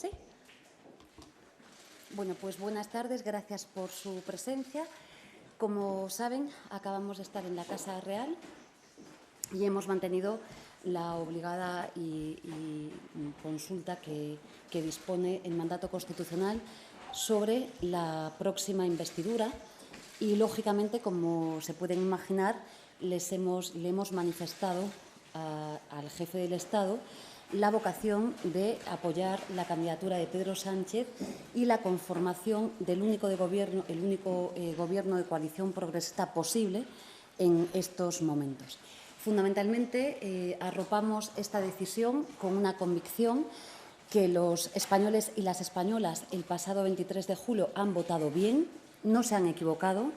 ¿Sí? Bueno, pues buenas tardes, gracias por su presencia. Como saben, acabamos de estar en la Casa Real y hemos mantenido la obligada y consulta que dispone el mandato constitucional sobre la próxima investidura y, lógicamente, como se pueden imaginar, le hemos manifestado al jefe del Estado la vocación de apoyar la candidatura de Pedro Sánchez y la conformación del único gobierno de coalición progresista posible en estos momentos. Fundamentalmente, arropamos esta decisión con una convicción que los españoles y las españolas el pasado 23 de julio han votado bien, no se han equivocado,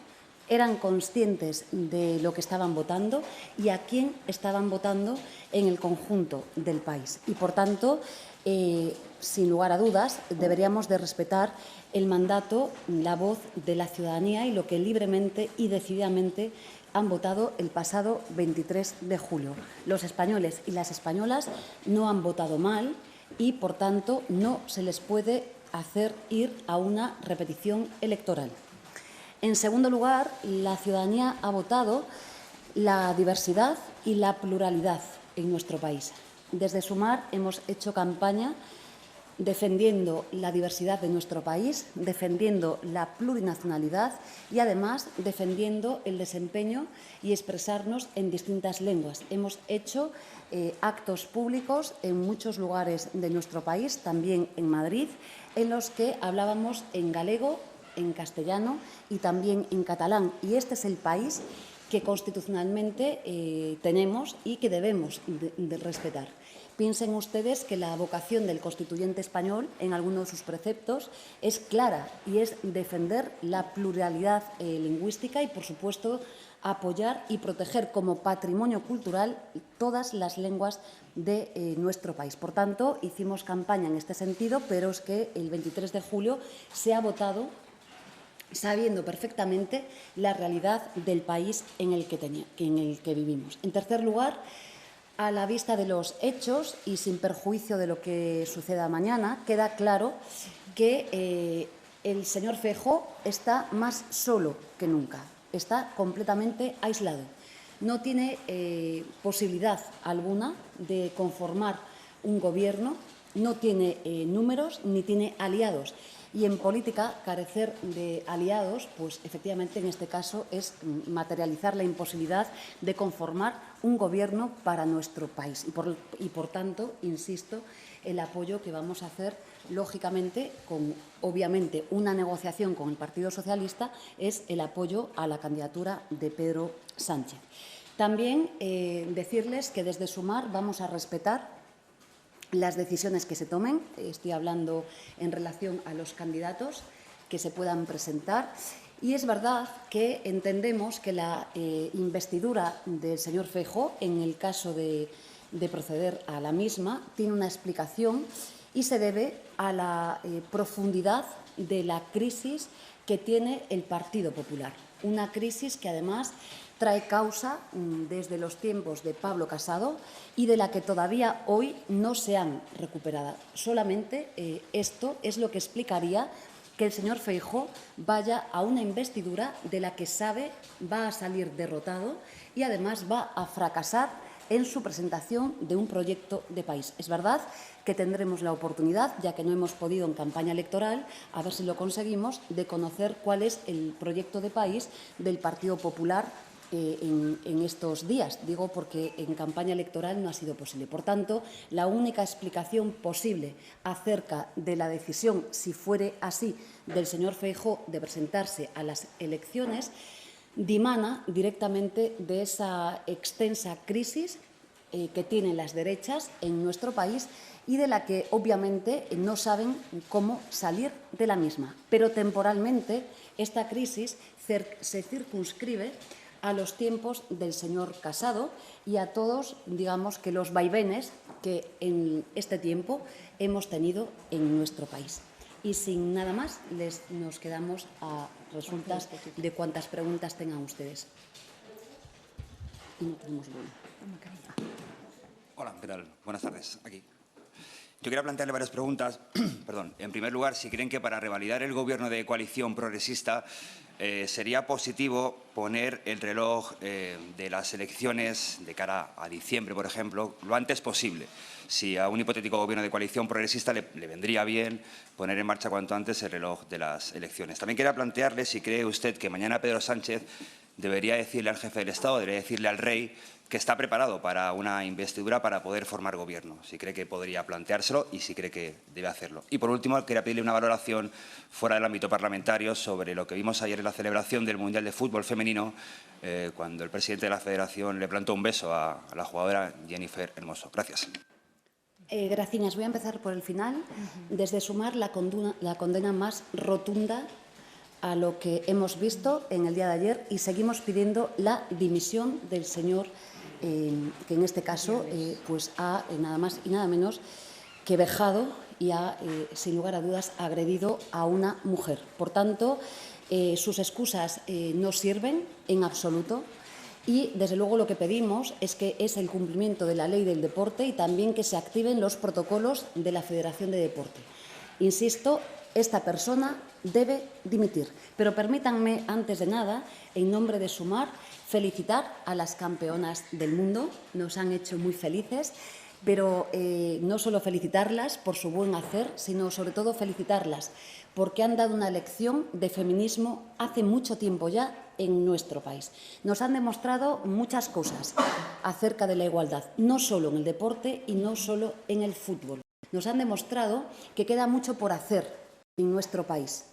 eran conscientes de lo que estaban votando y a quién estaban votando en el conjunto del país. Y, por tanto, sin lugar a dudas, deberíamos de respetar el mandato, la voz de la ciudadanía y lo que libremente y decididamente han votado el pasado 23 de julio. Los españoles y las españolas no han votado mal y, por tanto, no se les puede hacer ir a una repetición electoral. En segundo lugar, la ciudadanía ha votado la diversidad y la pluralidad en nuestro país. Desde Sumar hemos hecho campaña defendiendo la diversidad de nuestro país, defendiendo la plurinacionalidad y, además, defendiendo el desempeño y expresarnos en distintas lenguas. Hemos hecho actos públicos en muchos lugares de nuestro país, también en Madrid, en los que hablábamos en galego, en castellano y también en catalán. Y este es el país que constitucionalmente tenemos y que debemos de respetar. Piensen ustedes que la vocación del constituyente español, en algunos de sus preceptos, es clara y es defender la pluralidad lingüística y, por supuesto, apoyar y proteger como patrimonio cultural todas las lenguas de nuestro país. Por tanto, hicimos campaña en este sentido, pero es que el 23 de julio se ha votado sabiendo perfectamente la realidad del país en el que vivimos. En tercer lugar, a la vista de los hechos y sin perjuicio de lo que suceda mañana, queda claro que el señor Feijóo está más solo que nunca, está completamente aislado. No tiene posibilidad alguna de conformar un gobierno, no tiene números ni tiene aliados. Y en política, carecer de aliados, pues efectivamente en este caso es materializar la imposibilidad de conformar un gobierno para nuestro país. Y por tanto, insisto, el apoyo que vamos a hacer, lógicamente, con obviamente una negociación con el Partido Socialista, es el apoyo a la candidatura de Pedro Sánchez. También decirles que desde Sumar vamos a respetar las decisiones que se tomen. Estoy hablando en relación a los candidatos que se puedan presentar. Y es verdad que entendemos que la investidura del señor Feijóo, en el caso de proceder a la misma, tiene una explicación y se debe a la profundidad de la crisis que tiene el Partido Popular. Una crisis que, además, trae causa desde los tiempos de Pablo Casado y de la que todavía hoy no se han recuperado. Solamente esto es lo que explicaría que el señor Feijóo vaya a una investidura de la que sabe va a salir derrotado y, además, va a fracasar en su presentación de un proyecto de país. Es verdad que tendremos la oportunidad, ya que no hemos podido en campaña electoral, a ver si lo conseguimos, de conocer cuál es el proyecto de país del Partido Popular en estos días. Digo porque en campaña electoral no ha sido posible. Por tanto, la única explicación posible acerca de la decisión, si fuere así, del señor Feijóo de presentarse a las elecciones dimana directamente de esa extensa crisis que tienen las derechas en nuestro país y de la que, obviamente, no saben cómo salir de la misma. Pero temporalmente esta crisis se circunscribe a los tiempos del señor Casado y a todos, digamos, que los vaivenes que en este tiempo hemos tenido en nuestro país. Y sin nada más, nos quedamos a resultas de cuantas preguntas tengan ustedes. Y no tenemos bueno. Hola, ¿qué tal? Buenas tardes. Aquí. Yo quería plantearle varias preguntas. Perdón. En primer lugar, si creen que para revalidar el gobierno de coalición progresista sería positivo poner el reloj de las elecciones de cara a diciembre, por ejemplo, lo antes posible. Si a un hipotético gobierno de coalición progresista le vendría bien poner en marcha cuanto antes el reloj de las elecciones. También quería plantearle si cree usted que mañana Pedro Sánchez debería decirle al jefe del Estado, debería decirle al rey que está preparado para una investidura para poder formar gobierno, si cree que podría planteárselo y si cree que debe hacerlo. Y, por último, quería pedirle una valoración fuera del ámbito parlamentario sobre lo que vimos ayer en la celebración del Mundial de Fútbol Femenino, cuando el presidente de la Federación le plantó un beso a la jugadora Jennifer Hermoso. Gracias. Graciñas, voy a empezar por el final. Desde Sumar, la condena más rotunda a lo que hemos visto en el día de ayer y seguimos pidiendo la dimisión del señor que en este caso pues ha nada más y nada menos que vejado y ha, sin lugar a dudas, agredido a una mujer. Por tanto, sus excusas no sirven en absoluto y, desde luego, lo que pedimos es el cumplimiento de la ley del deporte y también que se activen los protocolos de la Federación de Deporte. Insisto, esta persona debe dimitir. Pero permítanme, antes de nada, en nombre de Sumar, felicitar a las campeonas del mundo. Nos han hecho muy felices, pero no solo felicitarlas por su buen hacer, sino sobre todo felicitarlas porque han dado una lección de feminismo hace mucho tiempo ya en nuestro país. Nos han demostrado muchas cosas acerca de la igualdad, no solo en el deporte y no solo en el fútbol. Nos han demostrado que queda mucho por hacer en nuestro país,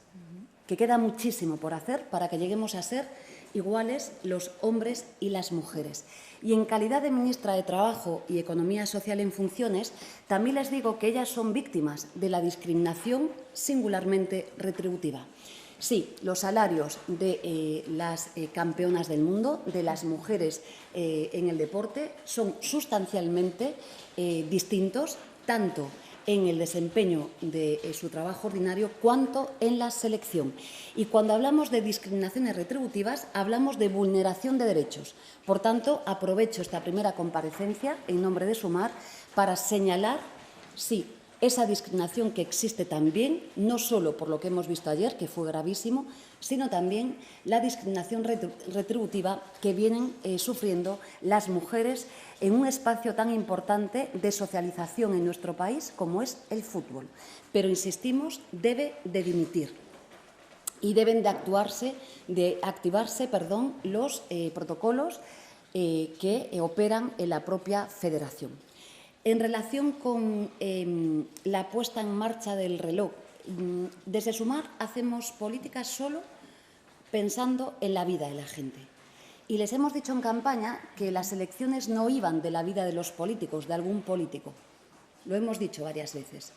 que queda muchísimo por hacer para que lleguemos a ser iguales los hombres y las mujeres. Y en calidad de ministra de Trabajo y Economía Social en funciones, también les digo que ellas son víctimas de la discriminación singularmente retributiva. Sí, los salarios de las campeonas del mundo, de las mujeres en el deporte, son sustancialmente distintos, tanto en el desempeño de su trabajo ordinario cuanto en la selección. Y cuando hablamos de discriminaciones retributivas, hablamos de vulneración de derechos. Por tanto, aprovecho esta primera comparecencia en nombre de Sumar para señalar, sí, esa discriminación que existe también, no solo por lo que hemos visto ayer, que fue gravísimo, sino también la discriminación retributiva que vienen sufriendo las mujeres en un espacio tan importante de socialización en nuestro país como es el fútbol. Pero, insistimos, debe de dimitir y deben de activarse los protocolos que operan en la propia federación. En relación con la puesta en marcha del reloj, desde Sumar hacemos políticas solo pensando en la vida de la gente. Y les hemos dicho en campaña que las elecciones no iban de la vida de los políticos, de algún político. Lo hemos dicho varias veces.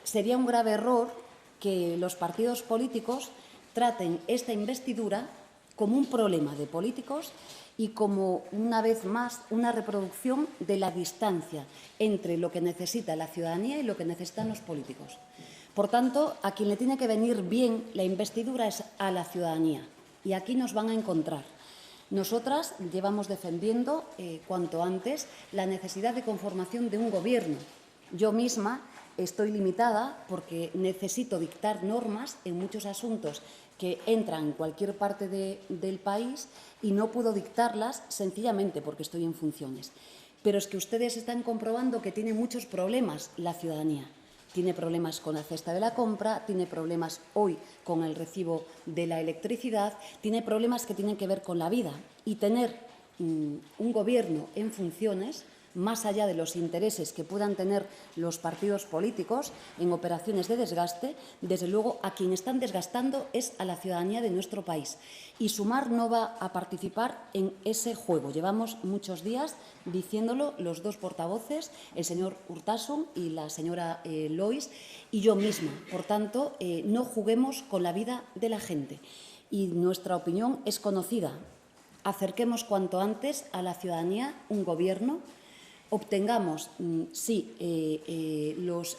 Sería un grave error que los partidos políticos traten esta investidura como un problema de políticos y como, una vez más, una reproducción de la distancia entre lo que necesita la ciudadanía y lo que necesitan los políticos. Por tanto, a quien le tiene que venir bien la investidura es a la ciudadanía. Y aquí nos van a encontrar. Nosotras llevamos defendiendo cuanto antes la necesidad de conformación de un gobierno. Yo misma estoy limitada porque necesito dictar normas en muchos asuntos que entran en cualquier parte del país y no puedo dictarlas sencillamente porque estoy en funciones. Pero es que ustedes están comprobando que tiene muchos problemas la ciudadanía. Tiene problemas con la cesta de la compra, tiene problemas hoy con el recibo de la electricidad, tiene problemas que tienen que ver con la vida. Y tener un gobierno en funciones, más allá de los intereses que puedan tener los partidos políticos en operaciones de desgaste, desde luego a quien están desgastando es a la ciudadanía de nuestro país. Y Sumar no va a participar en ese juego. Llevamos muchos días diciéndolo los dos portavoces, el señor Urtasun y la señora Lois, y yo misma. Por tanto, no juguemos con la vida de la gente. Y nuestra opinión es conocida. Acerquemos cuanto antes a la ciudadanía un gobierno. Obtengamos, sí, los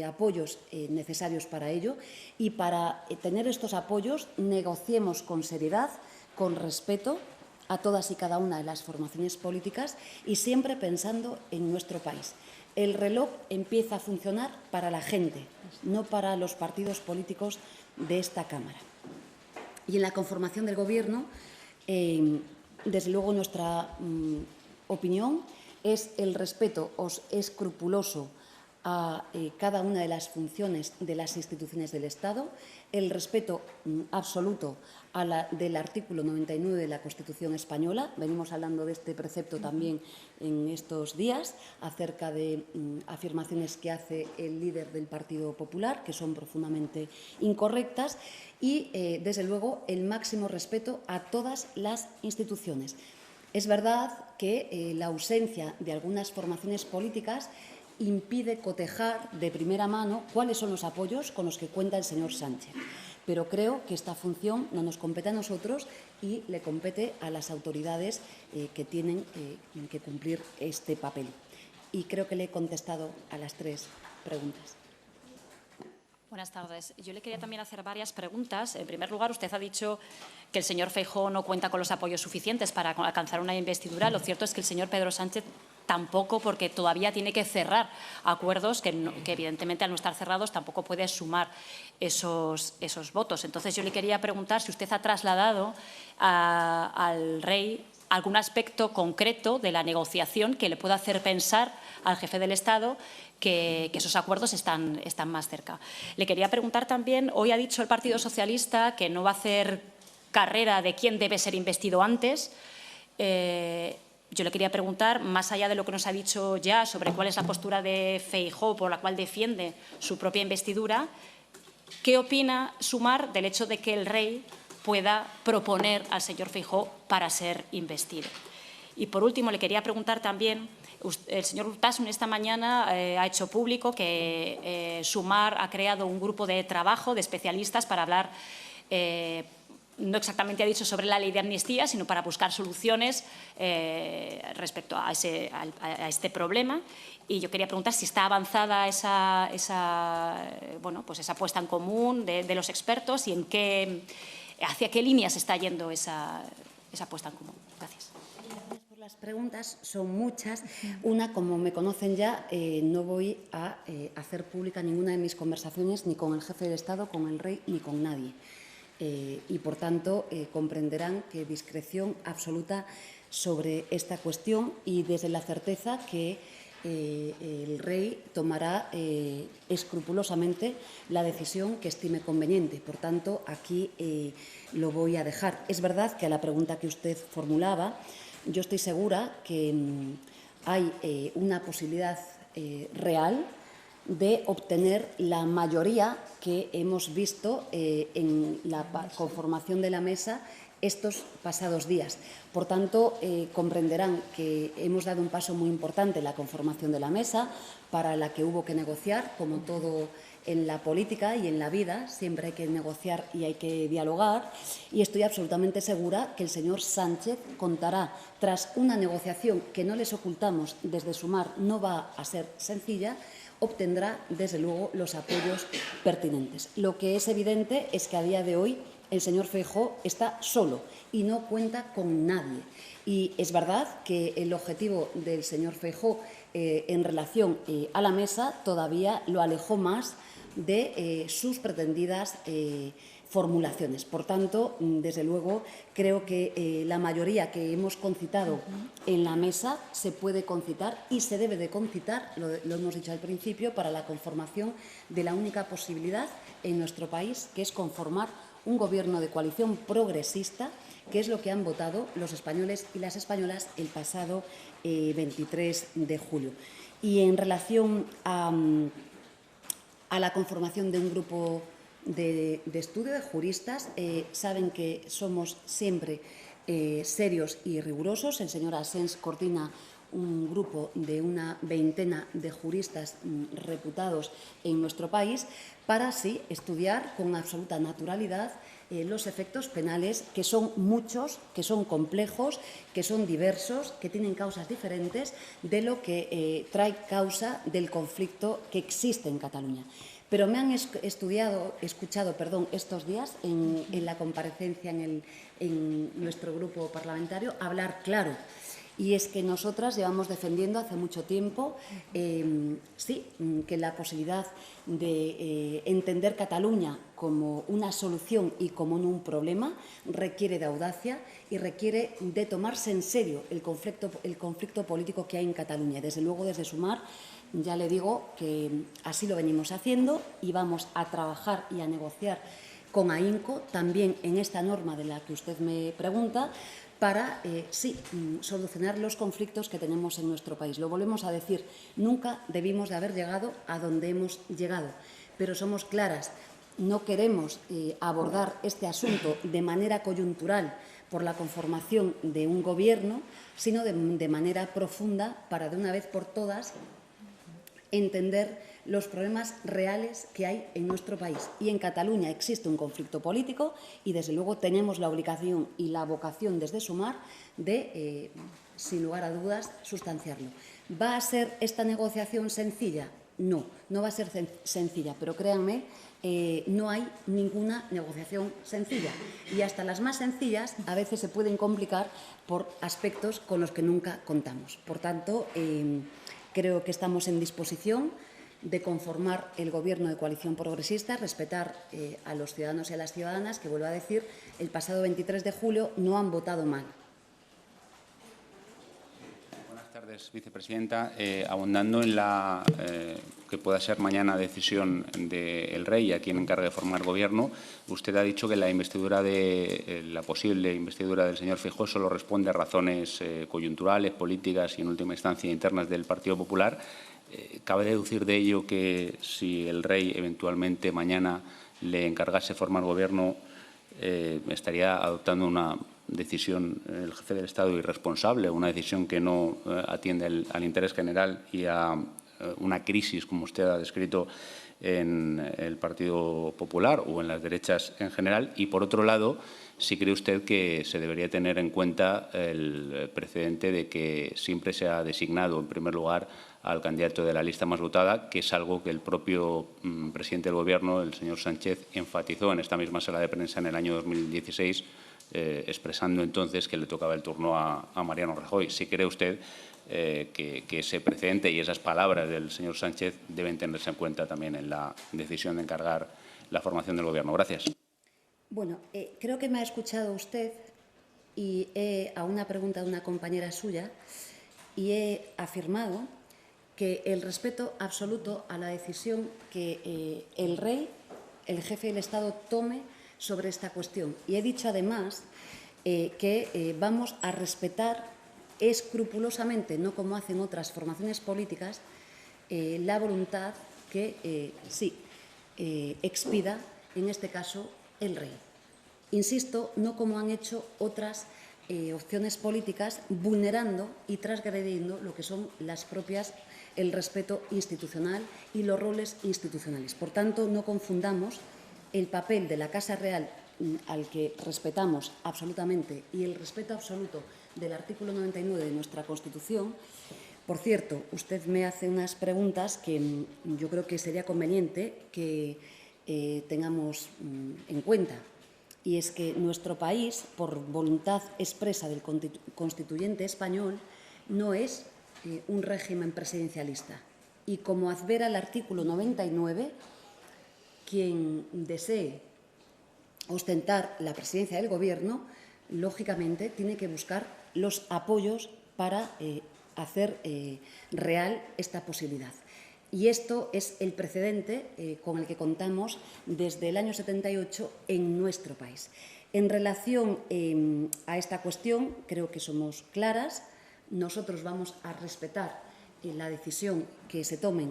apoyos necesarios para ello y para tener estos apoyos negociemos con seriedad, con respeto a todas y cada una de las formaciones políticas y siempre pensando en nuestro país. El reloj empieza a funcionar para la gente, no para los partidos políticos de esta Cámara. Y en la conformación del Gobierno, desde luego nuestra opinión es el respeto escrupuloso a cada una de las funciones de las instituciones del Estado, el respeto absoluto del artículo 99 de la Constitución española. Venimos hablando de este precepto también en estos días, acerca de afirmaciones que hace el líder del Partido Popular, que son profundamente incorrectas, y, desde luego, el máximo respeto a todas las instituciones. Es verdad que la ausencia de algunas formaciones políticas impide cotejar de primera mano cuáles son los apoyos con los que cuenta el señor Sánchez. Pero creo que esta función no nos compete a nosotros y le compete a las autoridades que tienen que cumplir este papel. Y creo que le he contestado a las 3 preguntas. Buenas tardes. Yo le quería también hacer varias preguntas. En primer lugar, usted ha dicho que el señor Feijóo no cuenta con los apoyos suficientes para alcanzar una investidura. Lo cierto es que el señor Pedro Sánchez tampoco, porque todavía tiene que cerrar acuerdos que evidentemente, al no estar cerrados, tampoco puede sumar esos votos. Entonces, yo le quería preguntar si usted ha trasladado al rey algún aspecto concreto de la negociación que le pueda hacer pensar al jefe del Estado que esos acuerdos están más cerca. Le quería preguntar también, hoy ha dicho el Partido Socialista que no va a hacer carrera de quién debe ser investido antes. Yo le quería preguntar, más allá de lo que nos ha dicho ya sobre cuál es la postura de Feijóo por la cual defiende su propia investidura, ¿qué opina Sumar del hecho de que el rey pueda proponer al señor Feijóo para ser investido? Y, por último, le quería preguntar también, el señor Urtasun esta mañana ha hecho público que Sumar ha creado un grupo de trabajo de especialistas para hablar, no exactamente ha dicho sobre la ley de amnistía, sino para buscar soluciones respecto a este problema. Y yo quería preguntar si está avanzada esa puesta en común de los expertos y hacia qué línea se está yendo esa puesta en común. Gracias. Gracias por las preguntas, son muchas. Una, como me conocen ya, no voy a hacer pública ninguna de mis conversaciones ni con el jefe de Estado, con el rey, ni con nadie. Y, por tanto, comprenderán que discreción absoluta sobre esta cuestión y desde la certeza que el rey tomará escrupulosamente la decisión que estime conveniente. Por tanto, aquí lo voy a dejar. Es verdad que a la pregunta que usted formulaba, yo estoy segura que hay una posibilidad real de obtener la mayoría que hemos visto en la conformación de la mesa estos pasados días. Por tanto, comprenderán que hemos dado un paso muy importante en la conformación de la mesa, para la que hubo que negociar, como todo en la política y en la vida, siempre hay que negociar y hay que dialogar, y estoy absolutamente segura que el señor Sánchez contará, tras una negociación que no les ocultamos desde Sumar no va a ser sencilla, obtendrá, desde luego, los apoyos pertinentes. Lo que es evidente es que a día de hoy el señor Feijóo está solo y no cuenta con nadie. Y es verdad que el objetivo del señor Feijóo en relación a la mesa todavía lo alejó más de sus pretendidas formulaciones. Por tanto, desde luego, creo que la mayoría que hemos concitado en la mesa se puede concitar y se debe de concitar, lo hemos dicho al principio, para la conformación de la única posibilidad en nuestro país, que es conformar un gobierno de coalición progresista, que es lo que han votado los españoles y las españolas el pasado 23 de julio. Y en relación a la conformación de un grupo de estudio de juristas, saben que somos siempre serios y rigurosos. El señor Asens coordina un grupo de una veintena de juristas reputados en nuestro país para así estudiar con absoluta naturalidad los efectos penales, que son muchos, que son complejos, que son diversos, que tienen causas diferentes de lo que trae causa del conflicto que existe en Cataluña. Pero me han escuchado estos días en la comparecencia en nuestro grupo parlamentario hablar claro. Y es que nosotras llevamos defendiendo hace mucho tiempo, que la posibilidad de entender Cataluña como una solución y como un problema requiere de audacia y requiere de tomarse en serio el conflicto político que hay en Cataluña. Desde luego, desde Sumar, ya le digo que así lo venimos haciendo y vamos a trabajar y a negociar con AINCO, también en esta norma de la que usted me pregunta, para, solucionar los conflictos que tenemos en nuestro país. Lo volvemos a decir, nunca debimos de haber llegado a donde hemos llegado, pero somos claras, no queremos abordar este asunto de manera coyuntural por la conformación de un gobierno, sino de manera profunda para, de una vez por todas, entender los problemas reales que hay en nuestro país. Y en Cataluña existe un conflicto político y, desde luego, tenemos la obligación y la vocación desde Sumar de, sin lugar a dudas, sustanciarlo. ¿Va a ser esta negociación sencilla? No, no va a ser sencilla, pero créanme, no hay ninguna negociación sencilla. Y hasta las más sencillas a veces se pueden complicar por aspectos con los que nunca contamos. Por tanto, creo que estamos en disposición de conformar el Gobierno de coalición progresista, respetar a los ciudadanos y a las ciudadanas, que, vuelvo a decir, el pasado 23 de julio no han votado mal. Buenas tardes, vicepresidenta. Abundando en la que pueda ser mañana decisión del Rey, a quien encargue de formar Gobierno, usted ha dicho que la investidura la posible investidura del señor Feijóo solo responde a razones coyunturales, políticas y, en última instancia, internas del Partido Popular. Cabe deducir de ello que si el Rey eventualmente mañana le encargase formar Gobierno, estaría adoptando una decisión, el jefe del Estado, irresponsable, una decisión que no atiende al interés general y a una crisis, como usted ha descrito, en el Partido Popular o en las derechas en general. Y, por otro lado, si cree usted que se debería tener en cuenta el precedente de que siempre se ha designado, en primer lugar, al candidato de la lista más votada, que es algo que el propio presidente del Gobierno, el señor Sánchez, enfatizó en esta misma sala de prensa en el año 2016, expresando entonces que le tocaba el turno a Mariano Rajoy. ¿Sí cree usted que ese precedente y esas palabras del señor Sánchez deben tenerse en cuenta también en la decisión de encargar la formación del Gobierno? Gracias. Bueno, creo que me ha escuchado usted y a una pregunta de una compañera suya, y he afirmado que el respeto absoluto a la decisión que el Rey, el jefe del Estado, tome sobre esta cuestión. Y he dicho, además, que vamos a respetar escrupulosamente, no como hacen otras formaciones políticas, la voluntad que expida, en este caso, el Rey. Insisto, no como han hecho otras opciones políticas, vulnerando y transgrediendo lo que son el respeto institucional y los roles institucionales. Por tanto, no confundamos el papel de la Casa Real, al que respetamos absolutamente, y el respeto absoluto del artículo 99 de nuestra Constitución. Por cierto, usted me hace unas preguntas que yo creo que sería conveniente que tengamos en cuenta. Y es que nuestro país, por voluntad expresa del constituyente español, no es un régimen presidencialista. Y como advera el artículo 99, quien desee ostentar la presidencia del Gobierno, lógicamente, tiene que buscar los apoyos para hacer real esta posibilidad. Y esto es el precedente con el que contamos desde el año 78 en nuestro país. En relación a esta cuestión, creo que somos claras. Nosotros vamos a respetar la decisión que se tome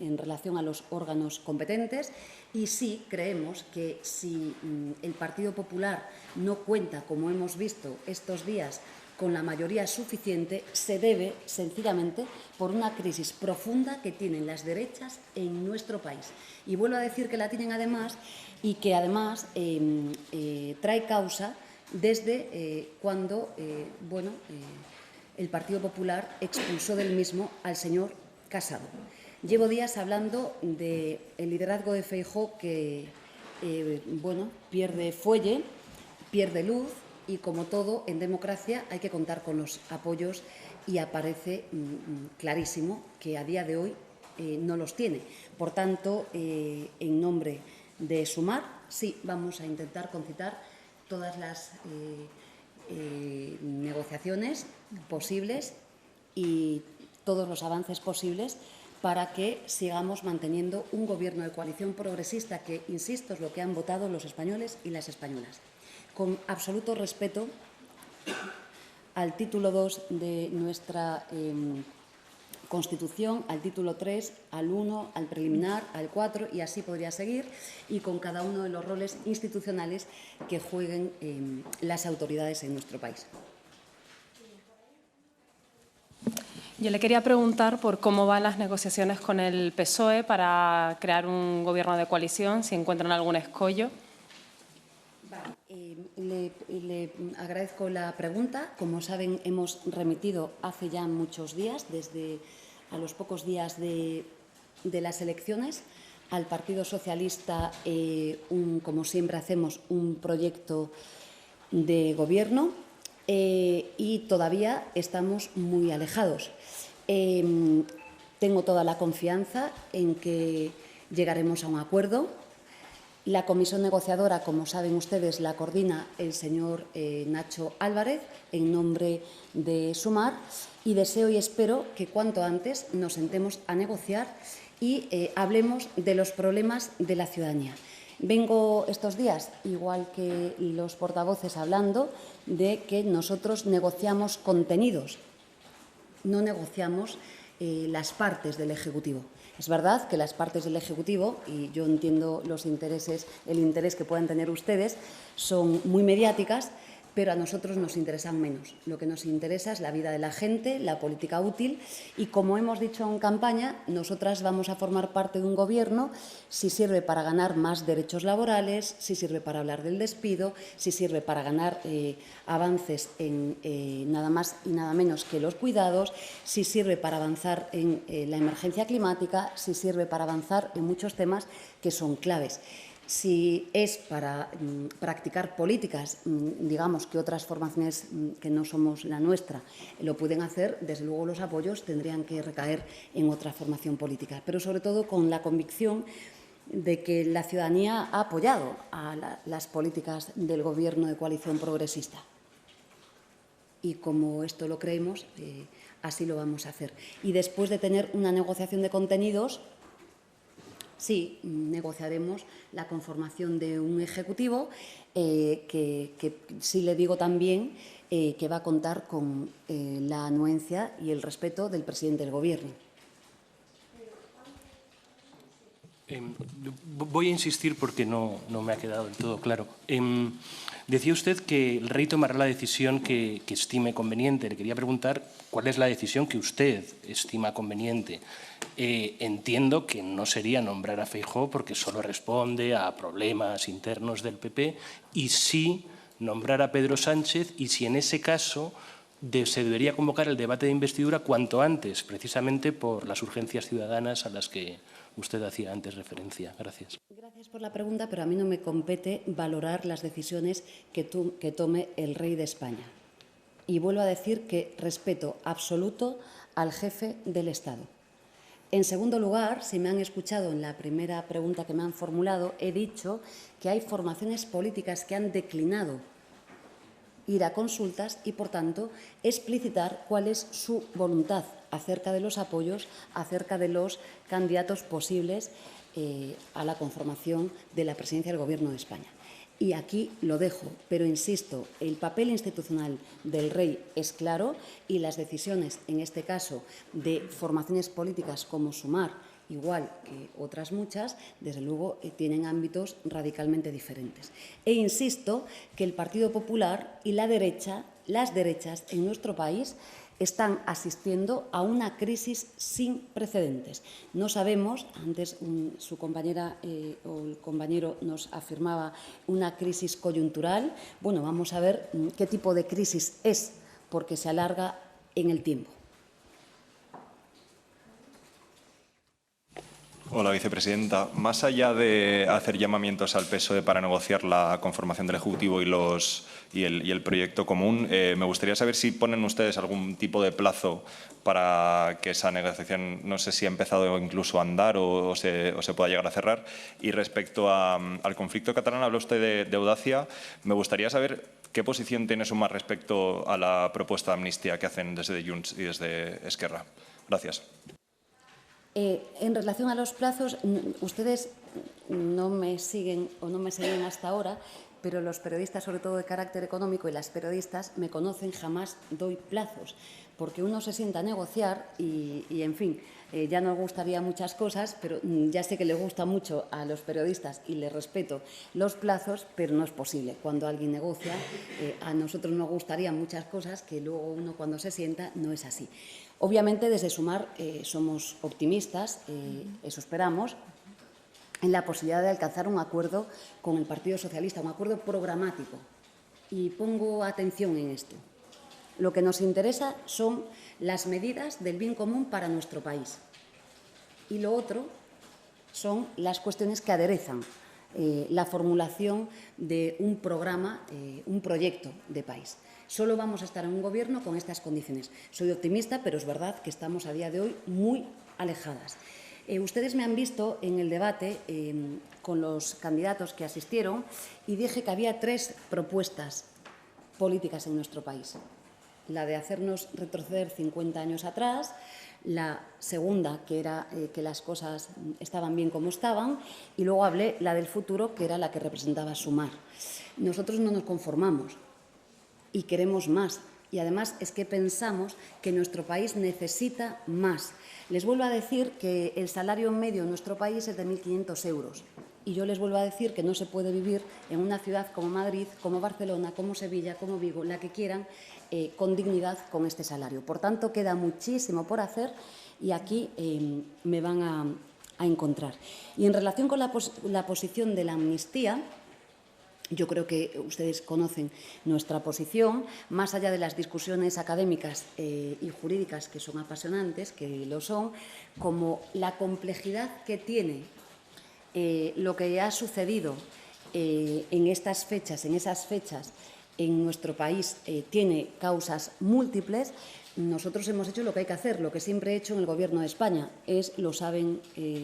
en relación a los órganos competentes, y sí creemos que si el Partido Popular no cuenta, como hemos visto estos días, con la mayoría suficiente, se debe sencillamente por una crisis profunda que tienen las derechas en nuestro país. Y vuelvo a decir que la tienen, además, y que además trae causa desde cuando el Partido Popular expulsó del mismo al señor Casado. Llevo días hablando del liderazgo de Feijóo que pierde fuelle, pierde luz, Y como todo, en democracia hay que contar con los apoyos y aparece clarísimo que a día de hoy no los tiene. Por tanto, en nombre de Sumar, sí, vamos a intentar concitar todas las negociaciones posibles y todos los avances posibles para que sigamos manteniendo un gobierno de coalición progresista que, insisto, es lo que han votado los españoles y las españolas. Con absoluto respeto al título 2 de nuestra Constitución, al título 3, al 1, al preliminar, al 4 y así podría seguir, y con cada uno de los roles institucionales que jueguen las autoridades en nuestro país. Yo le quería preguntar por cómo van las negociaciones con el PSOE para crear un gobierno de coalición, si encuentran algún escollo. Le agradezco la pregunta. Como saben, hemos remitido hace ya muchos días, desde a los pocos días de las elecciones, al Partido Socialista, como siempre hacemos, un proyecto de gobierno y todavía estamos muy alejados. Tengo toda la confianza en que llegaremos a un acuerdo. La comisión negociadora, como saben ustedes, la coordina el señor Nacho Álvarez en nombre de Sumar y deseo y espero que cuanto antes nos sentemos a negociar y hablemos de los problemas de la ciudadanía. Vengo estos días, igual que los portavoces, hablando de que nosotros negociamos contenidos, no negociamos las partes del Ejecutivo. Es verdad que las partes del Ejecutivo, y yo entiendo los intereses, el interés que puedan tener ustedes, son muy mediáticas, pero a nosotros nos interesan menos. Lo que nos interesa es la vida de la gente, la política útil y, como hemos dicho en campaña, nosotras vamos a formar parte de un gobierno si sirve para ganar más derechos laborales, si sirve para hablar del despido, si sirve para ganar avances en nada más y nada menos que los cuidados, si sirve para avanzar en la emergencia climática, si sirve para avanzar en muchos temas que son claves. Si es para practicar políticas, digamos, que otras formaciones que no somos la nuestra lo pueden hacer, desde luego los apoyos tendrían que recaer en otra formación política, pero sobre todo con la convicción de que la ciudadanía ha apoyado a las políticas del Gobierno de coalición progresista. Y como esto lo creemos, así lo vamos a hacer. Y después de tener una negociación de contenidos, sí, negociaremos la conformación de un Ejecutivo que sí le digo también que va a contar con la anuencia y el respeto del presidente del Gobierno. Voy a insistir porque no me ha quedado del todo claro. Decía usted que el rey tomará la decisión que estime conveniente. Le quería preguntar cuál es la decisión que usted estima conveniente. Entiendo que no sería nombrar a Feijóo porque solo responde a problemas internos del PP y sí nombrar a Pedro Sánchez y si en ese caso se debería convocar el debate de investidura cuanto antes, precisamente por las urgencias ciudadanas a las que usted hacía antes referencia. Gracias. Gracias por la pregunta, pero a mí no me compete valorar las decisiones que tome el rey de España. Y vuelvo a decir que respeto absoluto al jefe del Estado. En segundo lugar, si me han escuchado en la primera pregunta que me han formulado, he dicho que hay formaciones políticas que han declinado ir a consultas y, por tanto, explicitar cuál es su voluntad acerca de los apoyos, acerca de los candidatos posibles a la conformación de la presidencia del Gobierno de España. Y aquí lo dejo, pero insisto, el papel institucional del rey es claro y las decisiones, en este caso, de formaciones políticas como Sumar, igual que otras muchas, desde luego tienen ámbitos radicalmente diferentes. E insisto que el Partido Popular y la derecha, las derechas en nuestro país, están asistiendo a una crisis sin precedentes. No sabemos, antes su compañera o el compañero nos afirmaba una crisis coyuntural. Bueno, vamos a ver qué tipo de crisis es, porque se alarga en el tiempo. Hola, vicepresidenta. Más allá de hacer llamamientos al PSOE para negociar la conformación del Ejecutivo y el proyecto común, me gustaría saber si ponen ustedes algún tipo de plazo para que esa negociación, no sé si ha empezado incluso a andar o se pueda llegar a cerrar. Y respecto al conflicto catalán, habla usted de audacia. Me gustaría saber qué posición tiene Sumar respecto a la propuesta de amnistía que hacen desde Junts y desde Esquerra. Gracias. En relación a los plazos, ustedes no me siguen o no me siguen hasta ahora, pero los periodistas, sobre todo de carácter económico, y las periodistas me conocen, jamás doy plazos, porque uno se sienta a negociar y en fin, ya nos gustaría muchas cosas, pero ya sé que le gusta mucho a los periodistas y les respeto los plazos, pero no es posible. Cuando alguien negocia, a nosotros nos gustarían muchas cosas que luego uno cuando se sienta no es así. Obviamente, desde Sumar somos optimistas, eso esperamos, en la posibilidad de alcanzar un acuerdo con el Partido Socialista, un acuerdo programático. Y pongo atención en esto. Lo que nos interesa son las medidas del bien común para nuestro país. Y lo otro son las cuestiones que aderezan la formulación de un programa, un proyecto de país. Solo vamos a estar en un gobierno con estas condiciones. Soy optimista, pero es verdad que estamos a día de hoy muy alejadas. Ustedes me han visto en el debate con los candidatos que asistieron y dije que había 3 propuestas políticas en nuestro país. La de hacernos retroceder 50 años atrás, la segunda, que era que las cosas estaban bien como estaban, y luego hablé la del futuro, que era la que representaba Sumar. Nosotros no nos conformamos y queremos más. Y además es que pensamos que nuestro país necesita más. Les vuelvo a decir que el salario medio en nuestro país es de 1.500 euros. Y yo les vuelvo a decir que no se puede vivir en una ciudad como Madrid, como Barcelona, como Sevilla, como Vigo, la que quieran, con dignidad con este salario. Por tanto, queda muchísimo por hacer y aquí me van a encontrar. Y en relación con la posición de la amnistía, yo creo que ustedes conocen nuestra posición, más allá de las discusiones académicas y jurídicas que son apasionantes, que lo son, como la complejidad que tiene lo que ha sucedido en estas fechas, en esas fechas, en nuestro país tiene causas múltiples. Nosotros hemos hecho lo que hay que hacer, lo que siempre he hecho en el Gobierno de España, lo saben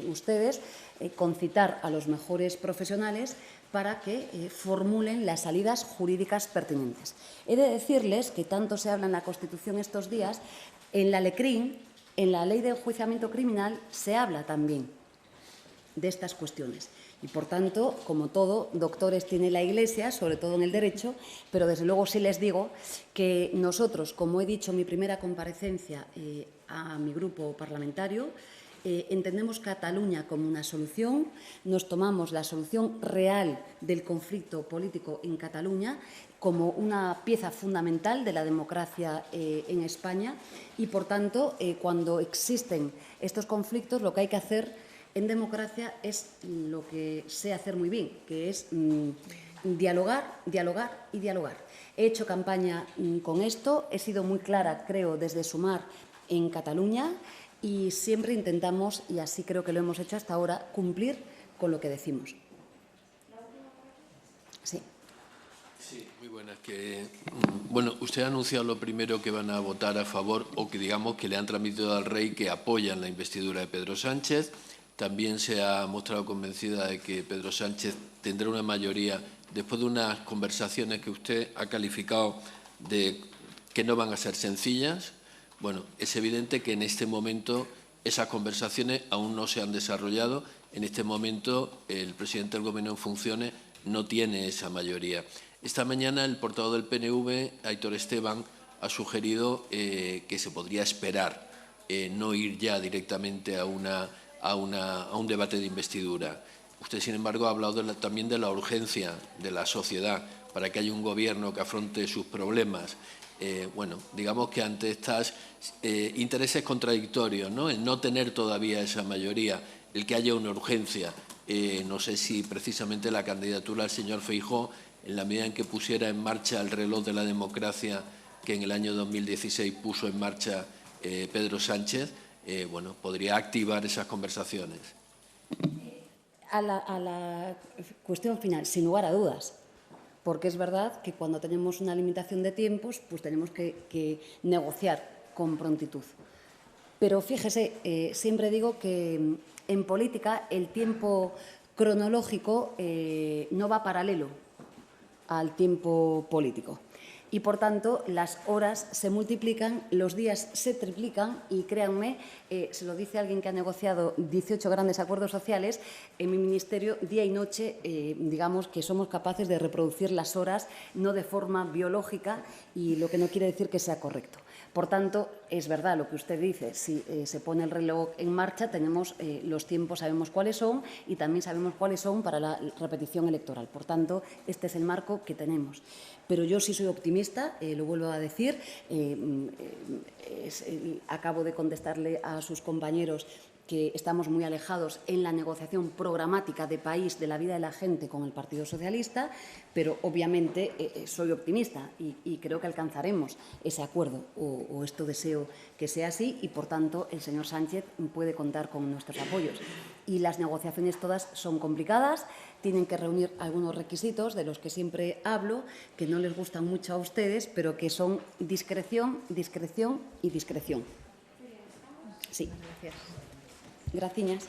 ustedes, concitar a los mejores profesionales para que formulen las salidas jurídicas pertinentes. He de decirles que tanto se habla en la Constitución estos días, en la LECRIM, en la Ley de Enjuiciamiento Criminal, se habla también de estas cuestiones. Y, por tanto, como todo, doctores tiene la Iglesia, sobre todo en el derecho, pero desde luego sí les digo que nosotros, como he dicho en mi primera comparecencia a mi grupo parlamentario, entendemos Cataluña como una solución, nos tomamos la solución real del conflicto político en Cataluña como una pieza fundamental de la democracia en España y, por tanto, cuando existen estos conflictos, lo que hay que hacer en democracia es lo que sé hacer muy bien, que es dialogar, dialogar y dialogar. He hecho campaña con esto, he sido muy clara, creo, desde Sumar en Cataluña y siempre intentamos, y así creo que lo hemos hecho hasta ahora, cumplir con lo que decimos. Sí. Sí, muy buenas. Bueno, usted ha anunciado lo primero que van a votar a favor o que digamos que le han transmitido al rey que apoyan la investidura de Pedro Sánchez. También se ha mostrado convencida de que Pedro Sánchez tendrá una mayoría después de unas conversaciones que usted ha calificado de que no van a ser sencillas. Bueno, es evidente que en este momento esas conversaciones aún no se han desarrollado. En este momento el presidente del Gobierno en funciones no tiene esa mayoría. Esta mañana el portavoz del PNV, Aitor Esteban, ha sugerido que se podría esperar, no ir ya directamente a un debate de investidura. Usted, sin embargo, ha hablado también de la urgencia de la sociedad para que haya un gobierno que afronte sus problemas. Bueno, digamos que ante estos intereses contradictorios, ¿no? El no tener todavía esa mayoría, el que haya una urgencia, no sé si precisamente la candidatura del señor Feijóo, en la medida en que pusiera en marcha el reloj de la democracia que en el año 2016 puso en marcha Pedro Sánchez, bueno, podría activar esas conversaciones. A la cuestión final, sin lugar a dudas, porque es verdad que cuando tenemos una limitación de tiempos, pues tenemos que negociar con prontitud. Pero fíjese, siempre digo que en política el tiempo cronológico no va paralelo al tiempo político. Y, por tanto, las horas se multiplican, los días se triplican y, créanme, se lo dice alguien que ha negociado 18 grandes acuerdos sociales, en mi ministerio, día y noche, digamos que somos capaces de reproducir las horas, no de forma biológica, y lo que no quiere decir que sea correcto. Por tanto, es verdad lo que usted dice, si se pone el reloj en marcha, tenemos los tiempos, sabemos cuáles son y también sabemos cuáles son para la repetición electoral. Por tanto, este es el marco que tenemos. Pero yo sí soy optimista, lo vuelvo a decir, acabo de contestarle a sus compañeros que estamos muy alejados en la negociación programática de país de la vida de la gente con el Partido Socialista, pero obviamente soy optimista y creo que alcanzaremos ese acuerdo, o esto deseo que sea así, y por tanto el señor Sánchez puede contar con nuestros apoyos. Y las negociaciones todas son complicadas, tienen que reunir algunos requisitos de los que siempre hablo, que no les gustan mucho a ustedes, pero que son discreción, discreción y discreción. Sí. Gracias.